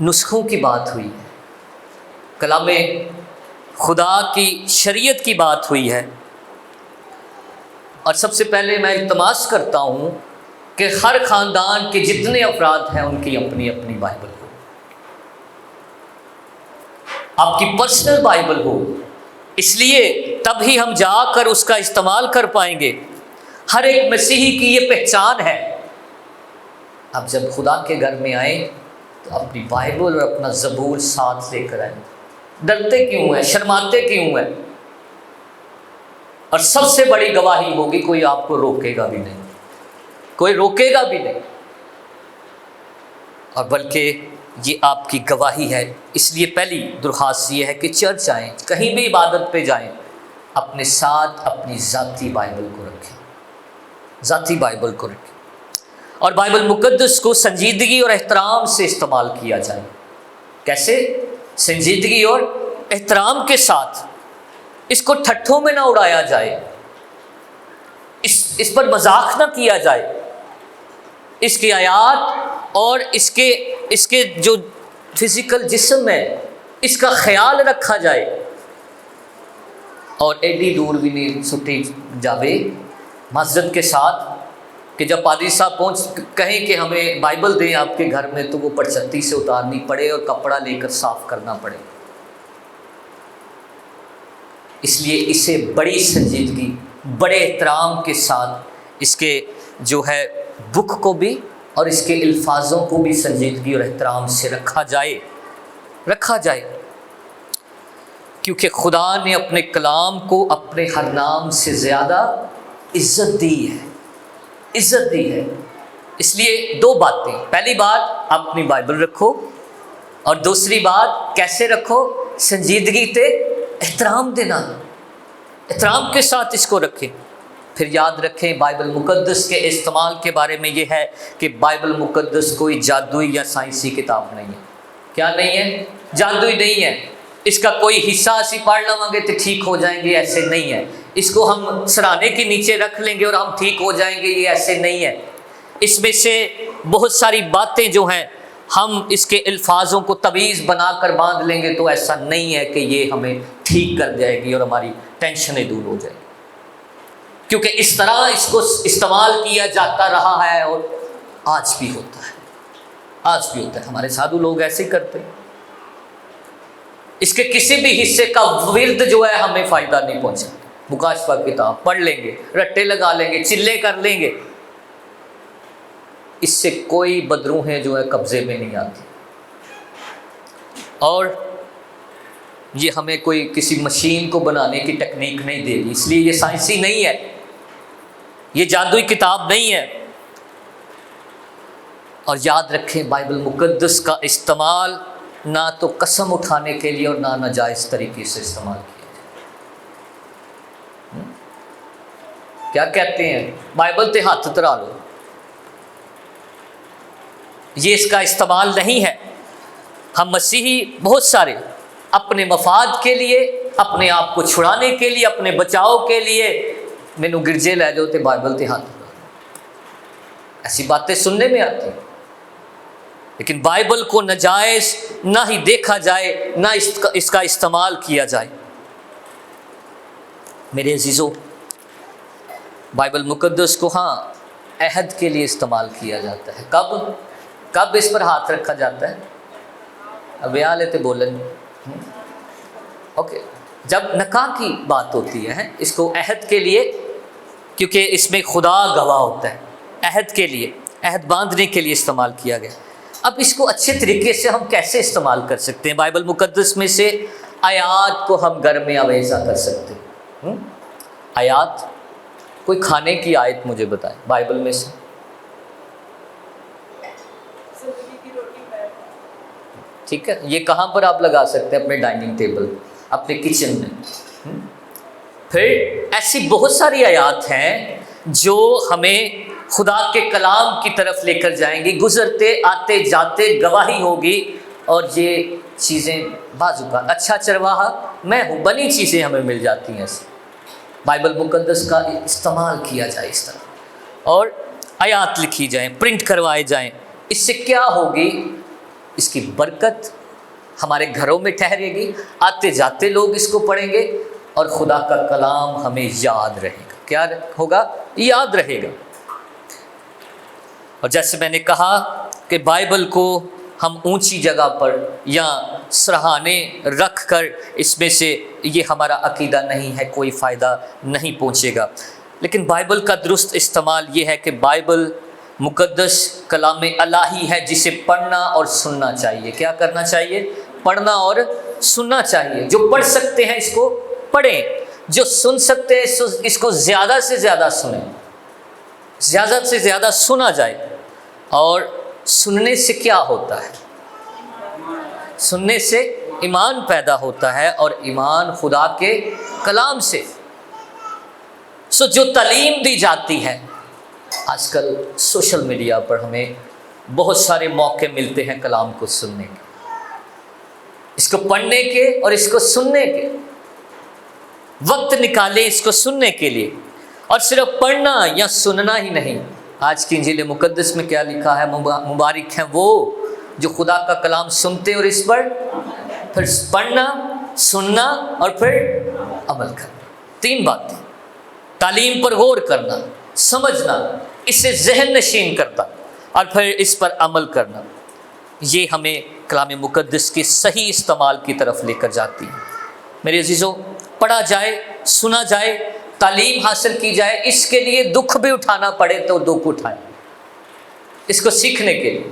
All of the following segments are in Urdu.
نسخوں کی بات ہوئی ہے، کلام خدا کی شریعت کی بات ہوئی ہے۔ اور سب سے پہلے میں التماس کرتا ہوں کہ ہر خاندان کے جتنے افراد ہیں ان کی اپنی اپنی بائبل ہو، آپ کی پرسنل بائبل ہو، اس لیے تب ہی ہم جا کر اس کا استعمال کر پائیں گے۔ ہر ایک مسیحی کی یہ پہچان ہے، آپ جب خدا کے گھر میں آئیں تو اپنی بائبل اور اپنا زبور ساتھ لے کر آئیں۔ ڈرتے کیوں ہیں؟ شرماتے کیوں ہیں؟ اور سب سے بڑی گواہی ہوگی، کوئی آپ کو روکے گا بھی نہیں، کوئی روکے گا بھی نہیں، اور بلکہ یہ آپ کی گواہی ہے۔ اس لیے پہلی درخواست یہ ہے کہ چرچ آئیں، کہیں بھی عبادت پہ جائیں، اپنے ساتھ اپنی ذاتی بائبل کو رکھیں، ذاتی بائبل کو رکھیں، اور بائبل مقدس کو سنجیدگی اور احترام سے استعمال کیا جائے۔ کیسے؟ سنجیدگی اور احترام کے ساتھ۔ اس کو ٹھٹھوں میں نہ اڑایا جائے، اس پر مذاق نہ کیا جائے، اس کی آیات اور اس کے جو فزیکل جسم ہے اس کا خیال رکھا جائے، اور ایڈی دور بھی نہیں سٹی جاوے معذرت کے ساتھ کہ جب پادری صاحب کہیں کہ ہمیں بائبل دیں آپ کے گھر میں تو وہ پرچتی سے اتارنی پڑے اور کپڑا لے کر صاف کرنا پڑے۔ اس لیے اسے بڑی سنجیدگی، بڑے احترام کے ساتھ اس کے جو ہے بک کو بھی اور اس کے الفاظوں کو بھی سنجیدگی اور احترام سے رکھا جائے، کیونکہ خدا نے اپنے کلام کو اپنے ہر نام سے زیادہ عزت دی ہے۔ اس لیے دو باتیں، پہلی بات اپنی بائبل رکھو، اور دوسری بات کیسے رکھو؟ سنجیدگی تے احترام دینا، احترام کے ساتھ اس کو رکھیں۔ پھر یاد رکھیں بائبل مقدس کے استعمال کے بارے میں یہ ہے کہ بائبل مقدس کوئی جادوئی یا سائنسی کتاب نہیں ہے۔ کیا نہیں ہے؟ جادوئی نہیں ہے۔ اس کا کوئی حصہ اسی پڑھ لوں گے تو ٹھیک ہو جائیں گے، ایسے نہیں ہے۔ اس کو ہم سرانے کے نیچے رکھ لیں گے اور ہم ٹھیک ہو جائیں گے، یہ ایسے نہیں ہے۔ اس میں سے بہت ساری باتیں جو ہیں ہم اس کے الفاظوں کو تعویذ بنا کر باندھ لیں گے تو ایسا نہیں ہے کہ یہ ہمیں ٹھیک کر جائے گی اور ہماری ٹینشنیں دور ہو جائیں گی، کیونکہ اس طرح اس کو استعمال کیا جاتا رہا ہے اور آج بھی ہوتا ہے۔ ہمارے سادھو لوگ ایسے ہی کرتے ہیں۔ اس کے کسی بھی حصے کا ورد جو ہے ہمیں فائدہ نہیں پہنچا۔ مکاشفہ کتاب پڑھ لیں گے، رٹے لگا لیں گے، چلے کر لیں گے، اس سے کوئی بدروہیں جو ہے قبضے میں نہیں آتی، اور یہ ہمیں کوئی کسی مشین کو بنانے کی ٹیکنیک نہیں دے گی۔ اس لیے یہ سائنسی نہیں ہے، یہ جادوئی کتاب نہیں ہے۔ اور یاد رکھیں بائبل مقدس کا استعمال نہ تو قسم اٹھانے کے لیے اور نہ ناجائز طریقے سے استعمال کیا جائے۔ کیا کہتے ہیں؟ بائبل تے ہاتھ ترا لو، یہ اس کا استعمال نہیں ہے۔ ہم مسیحی بہت سارے اپنے مفاد کے لیے، اپنے آپ کو چھڑانے کے لیے، اپنے بچاؤ کے لیے مینوں گرجے لے جاؤ تے بائبل تے ہاتھ ترا لو، ایسی باتیں سننے میں آتی ہیں۔ لیکن بائبل کو ناجائز نہ ہی دیکھا جائے، نہ اس کا استعمال کیا جائے۔ میرے عزیزوں، بائبل مقدس کو ہاں عہد کے لیے استعمال کیا جاتا ہے۔ کب اس پر ہاتھ رکھا جاتا ہے؟ اب یہاں لیتے بولن اوکے، جب نکاح کی بات ہوتی ہے اس کو عہد کے لیے، کیونکہ اس میں خدا گواہ ہوتا ہے، عہد کے لیے، عہد باندھنے کے لیے استعمال کیا گیا۔ اب اس کو اچھے طریقے سے ہم کیسے استعمال کر سکتے ہیں؟ بائبل مقدس میں سے آیات کو ہم گھر میں آویزہ کر سکتے ہیں۔ آیات، کوئی کھانے کی آیت مجھے بتائیں بائبل میں سے۔ ٹھیک ہے، یہ کہاں پر آپ لگا سکتے ہیں؟ اپنے ڈائننگ ٹیبل، اپنے کچن میں۔ پھر ایسی بہت ساری آیات ہیں جو ہمیں خدا کے کلام کی طرف لے کر جائیں گی، گزرتے آتے جاتے گواہی ہوگی، اور یہ چیزیں بعض اوقات اچھا چرواہا میں ہوں، بنی چیزیں ہمیں مل جاتی ہیں۔ بائبل مقدس کا استعمال کیا جائے اس طرح، اور آیات لکھی جائیں، پرنٹ کروائے جائیں۔ اس سے کیا ہوگی اس کی برکت ہمارے گھروں میں ٹھہرے گی، آتے جاتے لوگ اس کو پڑھیں گے اور خدا کا کلام ہمیں یاد رہے گا۔ کیا ہوگا؟ یاد رہے گا۔ اور جیسے میں نے کہا کہ بائبل کو ہم اونچی جگہ پر یا سرہانے رکھ کر اس میں سے یہ ہمارا عقیدہ نہیں ہے، کوئی فائدہ نہیں پہنچے گا، لیکن بائبل کا درست استعمال یہ ہے کہ بائبل مقدس کلام الہی ہے جسے پڑھنا اور سننا چاہیے۔ کیا کرنا چاہیے؟ پڑھنا اور سننا چاہیے۔ جو پڑھ سکتے ہیں اس کو پڑھیں، جو سن سکتے ہیں اس کو زیادہ سے زیادہ سنیں، زیادہ سے زیادہ سنا جائے۔ اور سننے سے کیا ہوتا ہے؟ سننے سے ایمان پیدا ہوتا ہے، اور ایمان خدا کے کلام سے۔ جو تعلیم دی جاتی ہے، آج کل سوشل میڈیا پر ہمیں بہت سارے موقع ملتے ہیں کلام کو سننے کے، اس کو پڑھنے کے اور اس کو سننے کے۔ وقت نکالیں اس کو سننے کے لیے، اور صرف پڑھنا یا سننا ہی نہیں۔ آج کی انجیل مقدس میں کیا لکھا ہے؟ مبارک ہیں وہ جو خدا کا کلام سنتے اور اس پر پھر پڑھنا، سننا اور پھر عمل کرنا۔ تین باتیں: تعلیم پر غور کرنا، سمجھنا، اسے ذہن نشین کرتا، اور پھر اس پر عمل کرنا۔ یہ ہمیں کلام مقدس کے صحیح استعمال کی طرف لے کر جاتی ہے۔ میرے عزیزو، پڑھا جائے، سنا جائے، تعلیم حاصل کی جائے، اس کے لیے دکھ بھی اٹھانا پڑے تو دکھ اٹھائیں، اس کو سیکھنے کے لیے،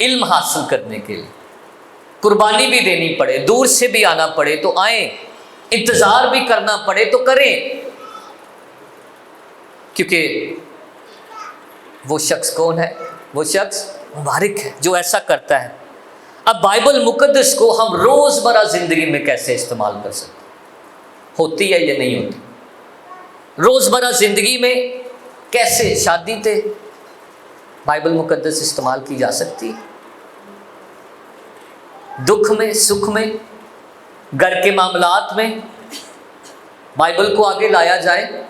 علم حاصل کرنے کے لیے قربانی بھی دینی پڑے، دور سے بھی آنا پڑے تو آئیں، انتظار بھی کرنا پڑے تو کریں، کیونکہ وہ شخص کون ہے؟ وہ شخص مبارک ہے جو ایسا کرتا ہے۔ اب بائبل مقدس کو ہم روزمرہ زندگی میں کیسے استعمال کر سکتے؟ ہوتی ہے یا نہیں ہوتی؟ روزمرہ زندگی میں کیسے؟ شادی تے بائبل مقدس استعمال کی جا سکتی ہے، دکھ میں، سکھ میں، گھر کے معاملات میں بائبل کو آگے لایا جائے،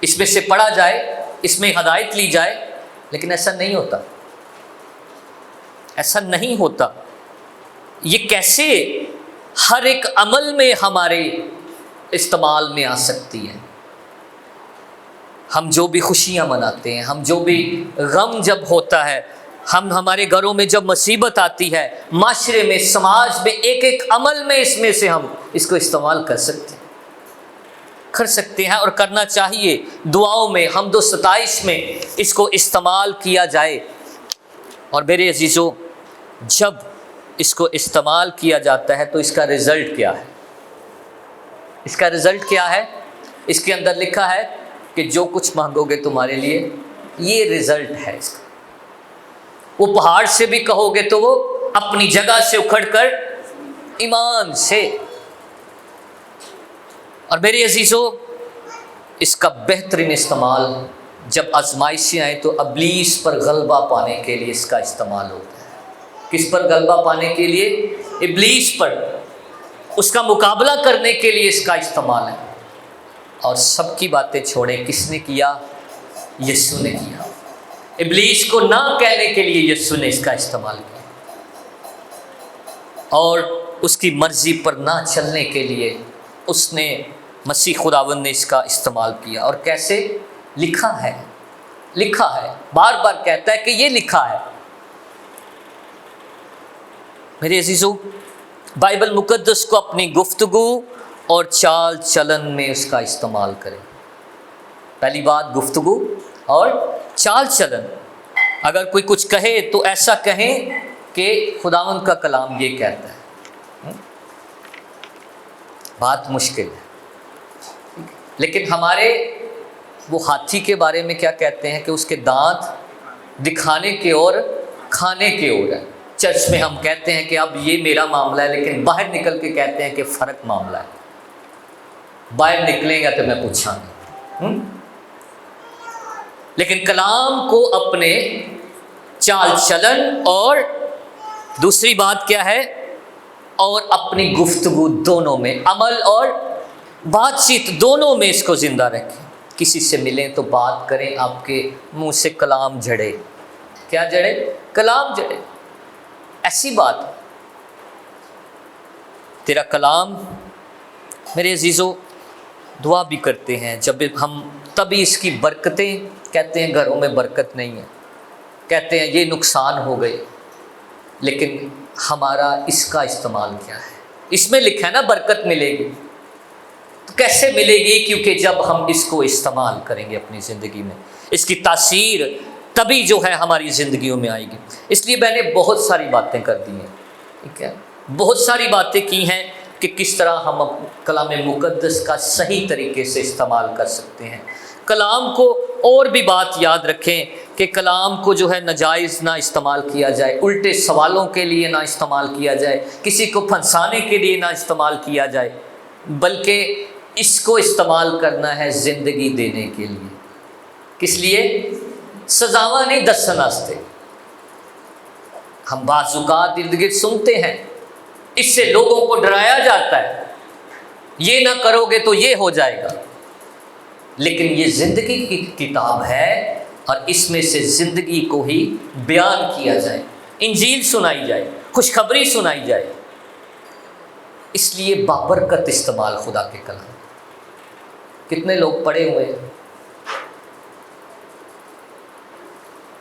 اس میں سے پڑھا جائے، اس میں ہدایت لی جائے، لیکن ایسا نہیں ہوتا، ایسا نہیں ہوتا۔ یہ کیسے ہر ایک عمل میں ہمارے استعمال میں آ سکتی ہے؟ ہم جو بھی خوشیاں مناتے ہیں، ہم جو بھی غم جب ہوتا ہے، ہمارے گھروں میں جب مصیبت آتی ہے، معاشرے میں، سماج میں، ایک ایک عمل میں اس میں سے ہم اس کو استعمال کر سکتے ہیں اور کرنا چاہیے۔ دعاؤں میں، حمد و ستائش میں اس کو استعمال کیا جائے۔ اور میرے عزیزو، جب اس کو استعمال کیا جاتا ہے تو اس کا رزلٹ کیا ہے؟ اس کا رزلٹ کیا ہے؟ اس کے اندر لکھا ہے کہ جو کچھ مانگو گے تمہارے لیے، یہ رزلٹ ہے اس کا۔ وہ پہاڑ سے بھی کہو گے تو وہ اپنی جگہ سے اکھڑ کر ایمان سے۔ اور میرے عزیزو، اس کا بہترین استعمال جب آزمائشیں آئیں تو ابلیس پر غلبہ پانے کے لیے اس کا استعمال ہوتا ہے۔ کس پر غلبہ پانے کے لیے؟ ابلیس پر، اس کا مقابلہ کرنے کے لیے اس کا استعمال ہے۔ اور سب کی باتیں چھوڑیں، کس نے کیا؟ یسوع نے کیا۔ ابلیس کو نہ کہنے کے لیے یسوع نے اس کا استعمال کیا، اور اس کی مرضی پر نہ چلنے کے لیے اس نے، مسیح خداوند نے اس کا استعمال کیا۔ اور کیسے؟ لکھا ہے، لکھا ہے، بار بار کہتا ہے کہ یہ لکھا ہے۔ میرے عزیزو، بائبل مقدس کو اپنی گفتگو اور چال چلن میں اس کا استعمال کریں۔ پہلی بات گفتگو اور چال چلن۔ اگر کوئی کچھ کہے تو ایسا کہیں کہ خداوند کا کلام یہ کہتا ہے۔ بات مشکل ہے، لیکن ہمارے وہ ہاتھی کے بارے میں کیا کہتے ہیں کہ اس کے دانت دکھانے کے اور کھانے کے اور ہے۔ چرچ میں ہم کہتے ہیں کہ اب یہ میرا معاملہ ہے، لیکن باہر نکل کے کہتے ہیں کہ فرق معاملہ ہے۔ باہر نکلیں گا تو میں پوچھاں گا۔ لیکن کلام کو اپنے چال چلن اور دوسری بات کیا ہے؟ اور اپنی گفتگو دونوں میں، عمل اور بات چیت دونوں میں اس کو زندہ رکھیں۔ کسی سے ملیں تو بات کریں، آپ کے منہ سے کلام جھڑے۔ کیا جڑے؟ کلام جڑے. ایسی بات تیرا کلام میرے عزیزو دعا بھی کرتے ہیں جب ہم، تبھی اس کی برکتیں، کہتے ہیں گھروں میں برکت نہیں ہے، کہتے ہیں یہ نقصان ہو گئے، لیکن ہمارا اس کا استعمال کیا ہے؟ اس میں لکھا ہے نا برکت ملے گی، تو کیسے ملے گی؟ کیونکہ جب ہم اس کو استعمال کریں گے اپنی زندگی میں، اس کی تاثیر تبھی جو ہے ہماری زندگیوں میں آئے گی. اس لیے میں نے بہت ساری باتیں کر دی ہیں، ٹھیک ہے، بہت ساری باتیں کی ہیں کہ کس طرح ہم کلام مقدس کا صحیح طریقے سے استعمال کر سکتے ہیں. کلام کو اور بھی بات یاد رکھیں کہ کلام کو جو ہے ناجائز نہ استعمال کیا جائے، الٹے سوالوں کے لیے نہ استعمال کیا جائے، کسی کو پھنسانے کے لیے نہ استعمال کیا جائے، بلکہ اس کو استعمال کرنا ہے زندگی دینے کے لیے. کس لیے؟ سزاواں نہیں دسن واسطے. ہم بعض اوقات ارد گرد سنتے ہیں، اس سے لوگوں کو ڈرایا جاتا ہے، یہ نہ کرو گے تو یہ ہو جائے گا، لیکن یہ زندگی کی کتاب ہے اور اس میں سے زندگی کو ہی بیان کیا جائے، انجیل سنائی جائے، خوشخبری سنائی جائے. اس لیے بابرکت استعمال خدا کے کلام. کتنے لوگ پڑھے ہوئے ہیں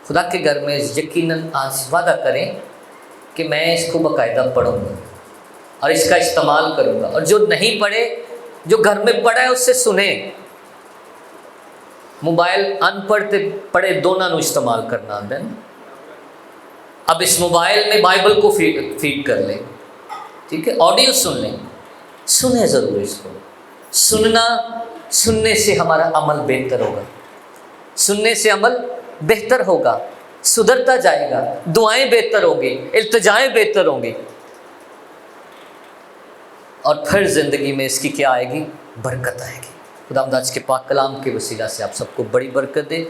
خدا کے گھر میں؟ یقیناً آج وعدہ کریں کہ میں اس کو باقاعدہ پڑھوں گا اور اس کا استعمال کروں گا. اور جو نہیں پڑھے، جو گھر میں پڑھا ہے اس سے سنیں. موبائل ان پڑھ تے پڑھے دونوں نو استعمال کرنا آتا ہے. اب اس موبائل میں بائبل کو فیڈ کر لیں، ٹھیک ہے، آڈیو سن لیں، سنیں ضرور اس کو. سننے سے ہمارا عمل بہتر ہوگا، سننے سے عمل بہتر ہوگا، سدھرتا جائے گا، دعائیں بہتر ہوں گی، التجائیں بہتر ہوں گی، اور پھر زندگی میں اس کی کیا آئے گی؟ برکت آئے گی. خداوند آج کے پاک کلام کے وسیلہ سے آپ سب کو بڑی برکت دے.